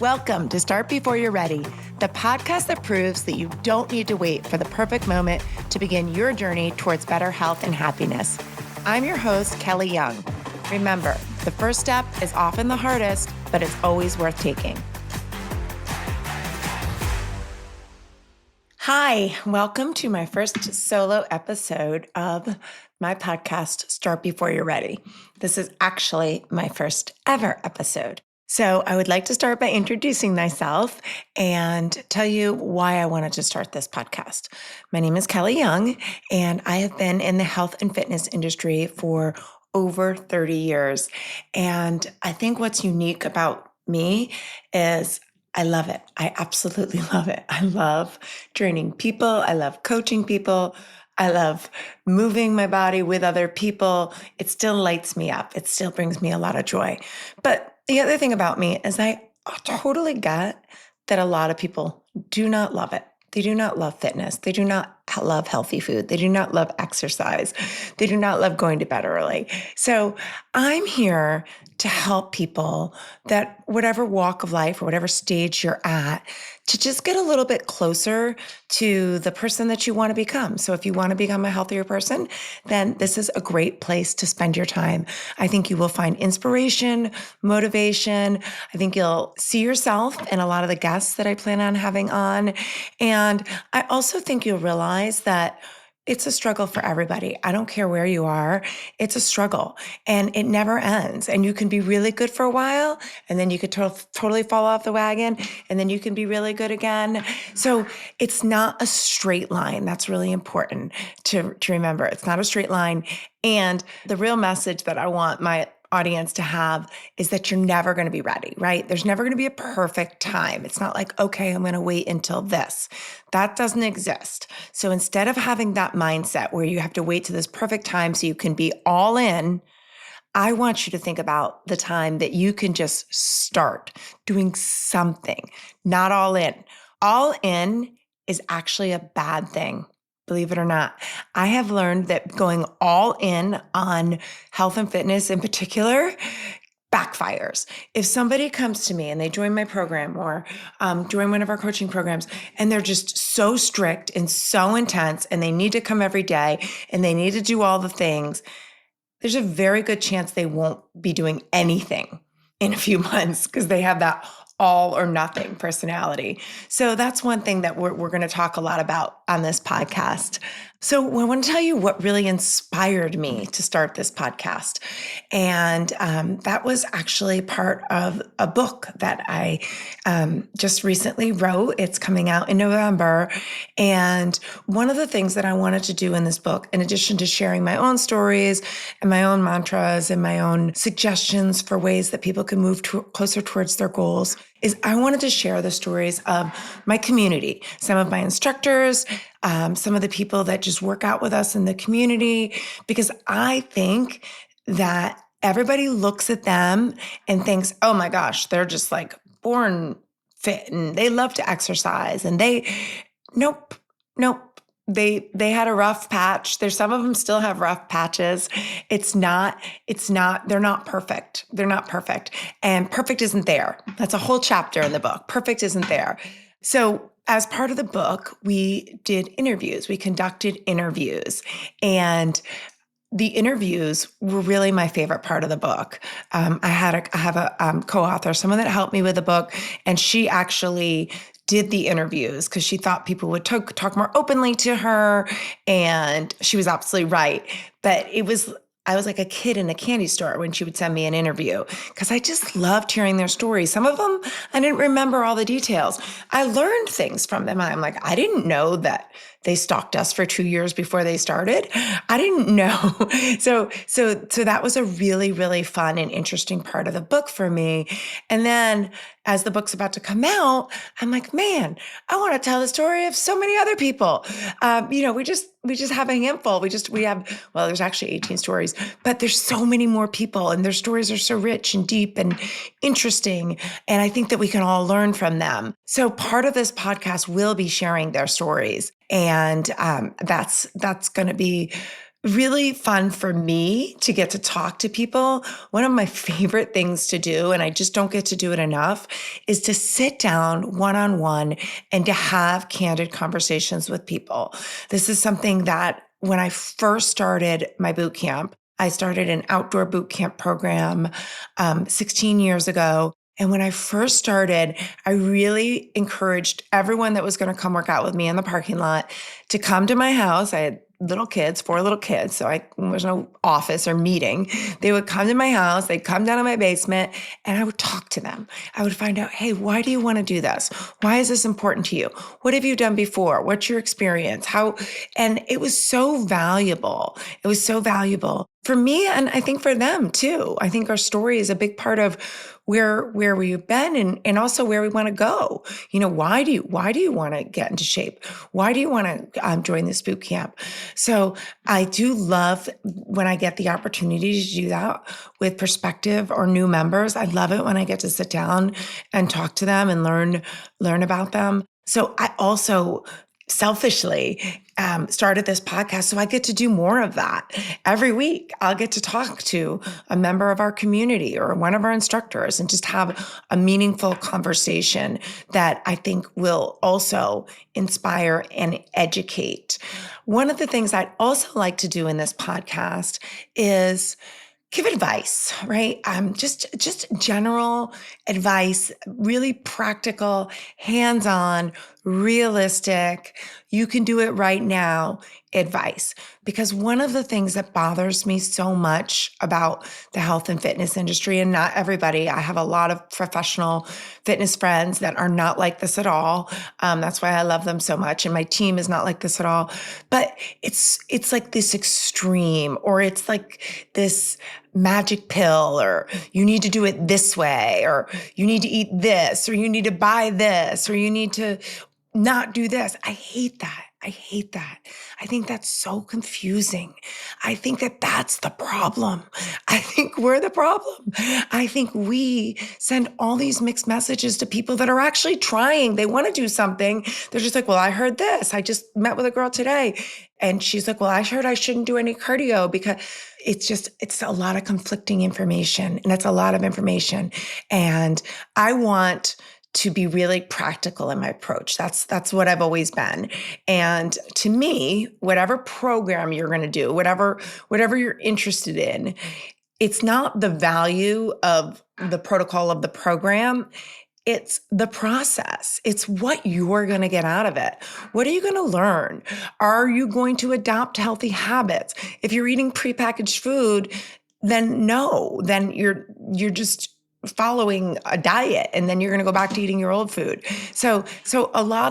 Welcome to Start Before You're Ready, the podcast that proves that you don't need to wait for the perfect moment to begin your journey towards better health and happiness. I'm your host, Kelly Young. Remember, the first step is often the hardest, but it's always worth taking. Hi, welcome to my first solo episode of my podcast, Start Before You're Ready. This is actually my first ever episode. So I would like to start by introducing myself and tell you why I wanted to start this podcast. My name is Kelly Young, and I have been in the health and fitness industry for over 30 years. And I think what's unique about me is I love it. I absolutely love it. I love training people. I love coaching people. I love moving my body with other people. It still lights me up. It still brings me a lot of joy. But the other thing about me is I totally get that a lot of people do not love it. They do not love fitness. They do not love healthy food. They do not love exercise. They do not love going to bed early. So I'm here to help people that whatever walk of life or whatever stage you're at, to just get a little bit closer to the person that you want to become. So if you want to become a healthier person, then this is a great place to spend your time. I think you will find inspiration, motivation. I think you'll see yourself in a lot of the guests that I plan on having on. And I also think you'll realize that it's a struggle for everybody. I don't care where you are. It's a struggle and it never ends. And you can be really good for a while and then you could totally fall off the wagon and then you can be really good again. So it's not a straight line. That's really important to remember. It's not a straight line. And the real message that I want my audience to have is that you're never going to be ready, right? There's never going to be a perfect time. It's not like, okay, I'm going to wait until this. That doesn't exist. So instead of having that mindset where you have to wait to this perfect time so you can be all in, I want you to think about the time that you can just start doing something, not all in. All in is actually a bad thing. Believe it or not, I have learned that going all in on health and fitness in particular backfires. If somebody comes to me and they join my program or join one of our coaching programs and they're just so strict and so intense and they need to come every day and they need to do all the things, there's a very good chance they won't be doing anything in a few months because they have that all or nothing personality. So that's one thing that we're going to talk a lot about on this podcast. So I want to tell you what really inspired me to start this podcast. And that was actually part of a book that I just recently wrote. It's coming out in November. And one of the things that I wanted to do in this book, in addition to sharing my own stories and my own mantras and my own suggestions for ways that people can move closer towards their goals, is I wanted to share the stories of my community, some of my instructors, some of the people that just work out with us in the community, because I think that everybody looks at them and thinks, oh my gosh, they're just like born fit and they love to exercise and nope. They had a rough patch. Some of them still have rough patches. They're not perfect. They're not perfect. And perfect isn't there. That's a whole chapter in the book. Perfect isn't there. So as part of the book, we did interviews. We conducted interviews, and the interviews were really my favorite part of the book. I have a co-author, someone that helped me with the book, and she actually did the interviews because she thought people would talk more openly to her, and she was absolutely right. But I was like a kid in a candy store when she would send me an interview because I just loved hearing their stories. Some of them, I didn't remember all the details. I learned things from them. I'm like, I didn't know that they stalked us for 2 years before they started. I didn't know. So that was a really, really fun and interesting part of the book for me. And then as the book's about to come out, I'm like, man, I want to tell the story of so many other people. We just have a handful. There's actually 18 stories, but there's so many more people and their stories are so rich and deep and interesting. And I think that we can all learn from them. So part of this podcast will be sharing their stories. And that's going to be really fun for me to get to talk to people. One of my favorite things to do, and I just don't get to do it enough, is to sit down one-on-one and to have candid conversations with people. This is something that when I first started my boot camp, I started an outdoor boot camp program 16 years ago. And when I first started, I really encouraged everyone that was going to come work out with me in the parking lot to come to my house. I had little kids, 4 little kids. So there was no office or meeting. They would come to my house, they'd come down to my basement, and I would talk to them. I would find out, hey, why do you want to do this? Why is this important to you? What have you done before? What's your experience? How? And it was so valuable. It was so valuable for me, and I think for them too. I think our story is a big part of where we've been and also where we want to go. Why do you want to get into shape? Why do you want to join this boot camp? So I do love when I get the opportunity to do that with prospective or new members. I love it when I get to sit down and talk to them and learn about them. So I also selfishly started this podcast so I get to do more of that. Every week, I'll get to talk to a member of our community or one of our instructors and just have a meaningful conversation that I think will also inspire and educate. One of the things I'd also like to do in this podcast is give advice, right? Just general advice, really practical, hands-on, realistic, you can do it right now advice. Because one of the things that bothers me so much about the health and fitness industry, and not everybody, I have a lot of professional fitness friends that are not like this at all. That's why I love them so much. And my team is not like this at all. But it's like this extreme, or it's like this magic pill, or you need to do it this way, or you need to eat this, or you need to buy this, or you need to not do this. I hate that. I hate that. I think that's so confusing. I think that that's the problem. I think we're the problem. I think we send all these mixed messages to people that are actually trying. They want to do something. They're just like, well, I heard this. I just met with a girl today. And she's like, well, I heard I shouldn't do any cardio because it's a lot of conflicting information, and it's a lot of information. And I want to be really practical in my approach. That's what I've always been. And to me, whatever program you're going to do, whatever you're interested in, it's not the value of the protocol of the program. It's the process. It's what you're going to get out of it. What are you going to learn? Are you going to adopt healthy habits? If you're eating prepackaged food, then no, then you're just following a diet, and then you're going to go back to eating your old food. So a lot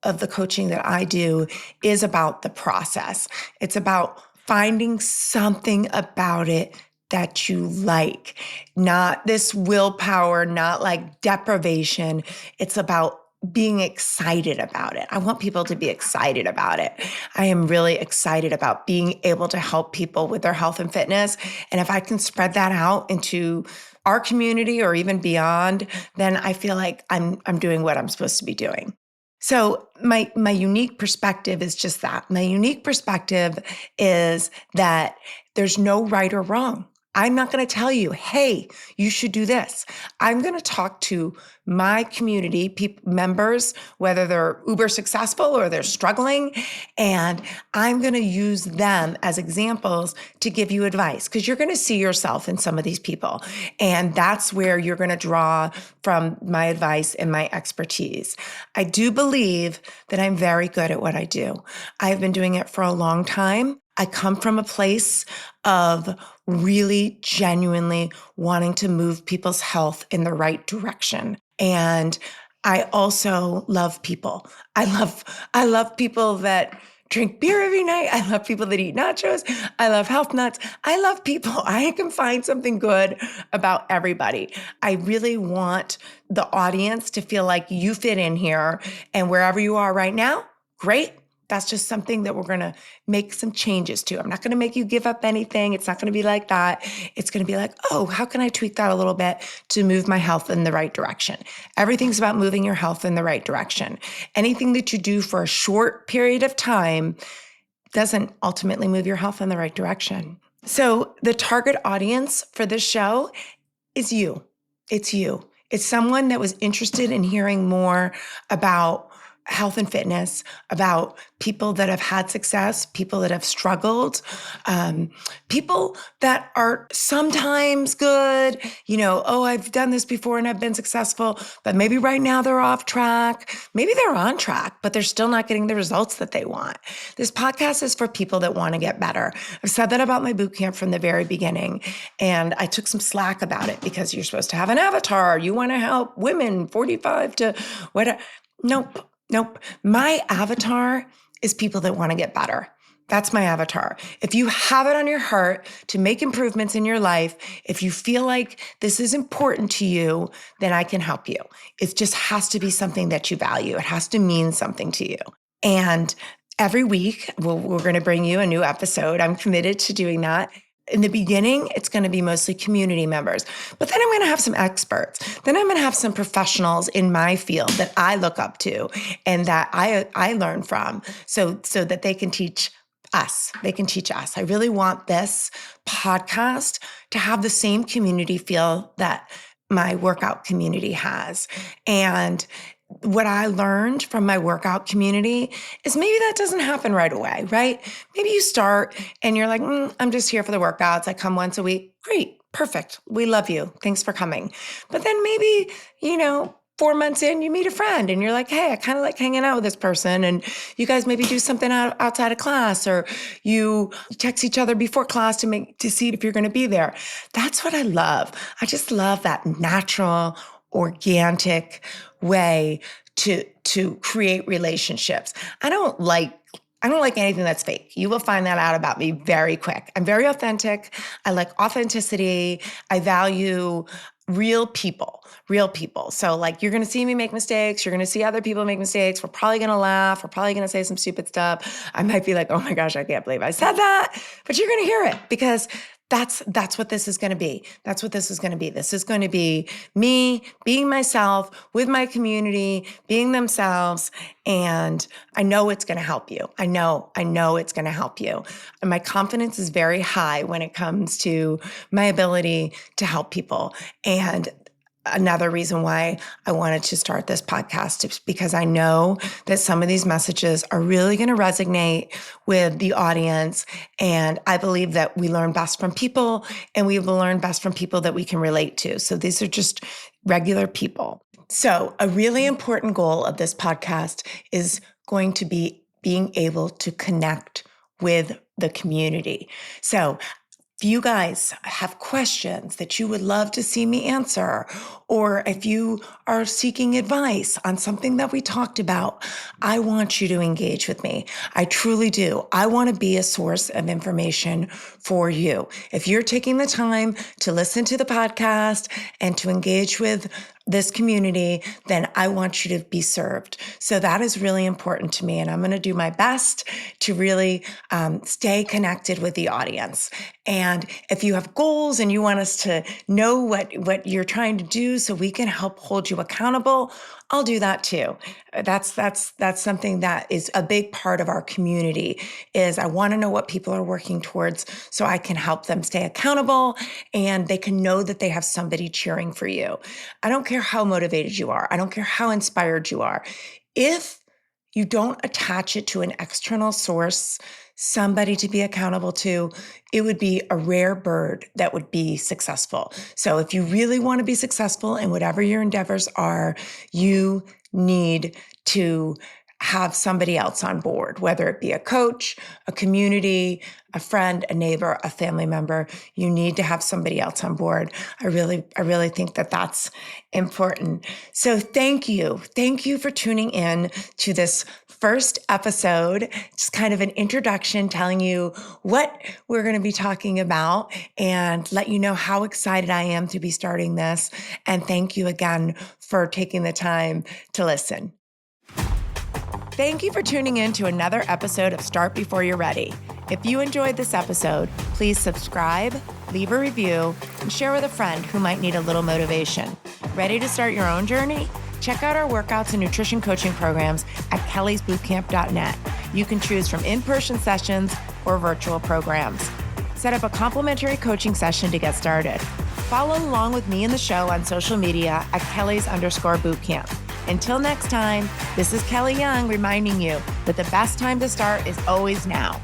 of the coaching that I do is about the process. It's about finding something about it that you like, not this willpower, not like deprivation. It's about being excited about it. I want people to be excited about it. I am really excited about being able to help people with their health and fitness. And if I can spread that out into our community or even beyond, then I feel like I'm doing what I'm supposed to be doing. So my unique perspective is just that. My unique perspective is that there's no right or wrong. I'm not going to tell you, hey, you should do this. I'm going to talk to my community members, whether they're uber successful or they're struggling, and I'm going to use them as examples to give you advice, because you're going to see yourself in some of these people. And that's where you're going to draw from my advice and my expertise. I do believe that I'm very good at what I do. I've been doing it for a long time. I come from a place of really genuinely wanting to move people's health in the right direction. And I also love people. I love people that drink beer every night. I love people that eat nachos. I love health nuts. I love people. I can find something good about everybody. I really want the audience to feel like you fit in here, and wherever you are right now, great. That's just something that we're going to make some changes to. I'm not going to make you give up anything. It's not going to be like that. It's going to be like, oh, how can I tweak that a little bit to move my health in the right direction? Everything's about moving your health in the right direction. Anything that you do for a short period of time doesn't ultimately move your health in the right direction. So the target audience for this show is you. It's you. It's someone that was interested in hearing more about health and fitness, about people that have had success, people that have struggled, people that are sometimes good, oh, I've done this before and I've been successful, but maybe right now they're off track. Maybe they're on track, but they're still not getting the results that they want. This podcast is for people that want to get better. I've said that about my boot camp from the very beginning, and I took some slack about it because you're supposed to have an avatar. You want to help women 45 to whatever. Nope. My avatar is people that want to get better. That's my avatar. If you have it on your heart to make improvements in your life, if you feel like this is important to you, then I can help you. It just has to be something that you value. It has to mean something to you. And every week, we're going to bring you a new episode. I'm committed to doing that. In the beginning, it's going to be mostly community members, but then I'm going to have some experts. Then I'm going to have some professionals in my field that I look up to and that I learn from so that they can teach us. They can teach us. I really want this podcast to have the same community feel that my workout community has. And what I learned from my workout community is maybe that doesn't happen right away, right? Maybe you start and you're like, I'm just here for the workouts. I come once a week. Great. Perfect. We love you. Thanks for coming. But then maybe, 4 months in, you meet a friend and you're like, hey, I kind of like hanging out with this person. And you guys maybe do something outside of class, or you text each other before class to see if you're going to be there. That's what I love. I just love that natural, organic way to create relationships. I don't like anything that's fake. You will find that out about me very quick. I'm very authentic. I like authenticity. I value real people. So like, you're going to see me make mistakes. You're going to see other people make mistakes. We're probably going to laugh. We're probably going to say some stupid stuff. I might be like, oh my gosh, I can't believe I said that. But you're going to hear it because that's what this is going to be. That's what this is going to be. This is going to be me being myself with my community, being themselves. And I know it's going to help you. I know it's going to help you. And my confidence is very high when it comes to my ability to help people. And another reason why I wanted to start this podcast is because I know that some of these messages are really going to resonate with the audience. And I believe that we learn best from people, and we will learn best from people that we can relate to. So these are just regular people. So a really important goal of this podcast is going to be being able to connect with the community. So if you guys have questions that you would love to see me answer, or if you are seeking advice on something that we talked about, I want you to engage with me. I truly do. I want to be a source of information for you. If you're taking the time to listen to the podcast and to engage with this community, then I want you to be served. So that is really important to me. And I'm going to do my best to really stay connected with the audience. And if you have goals and you want us to know what you're trying to do so we can help hold you accountable, I'll do that too. That's something that is a big part of our community. Is I want to know what people are working towards so I can help them stay accountable and they can know that they have somebody cheering for you. I don't care how motivated you are. I don't care how inspired you are. If you don't attach it to an external source, somebody to be accountable to, it would be a rare bird that would be successful. So if you really want to be successful in whatever your endeavors are, you need to have somebody else on board, whether it be a coach, a community, a friend, a neighbor, a family member. You need to have somebody else on board. I really think that that's important. So thank you for tuning in to this first episode. Just kind of an introduction, telling you what we're going to be talking about and let you know how excited I am to be starting this. And thank you again for taking the time to listen. Thank you for tuning in to another episode of Start Before You're Ready. If you enjoyed this episode, please subscribe, leave a review, and share with a friend who might need a little motivation. Ready to start your own journey? Check out our workouts and nutrition coaching programs at kellysbootcamp.net. You can choose from in-person sessions or virtual programs. Set up a complimentary coaching session to get started. Follow along with me and the show on social media at Kelly's_bootcamp. Until next time, this is Kelly Young reminding you that the best time to start is always now.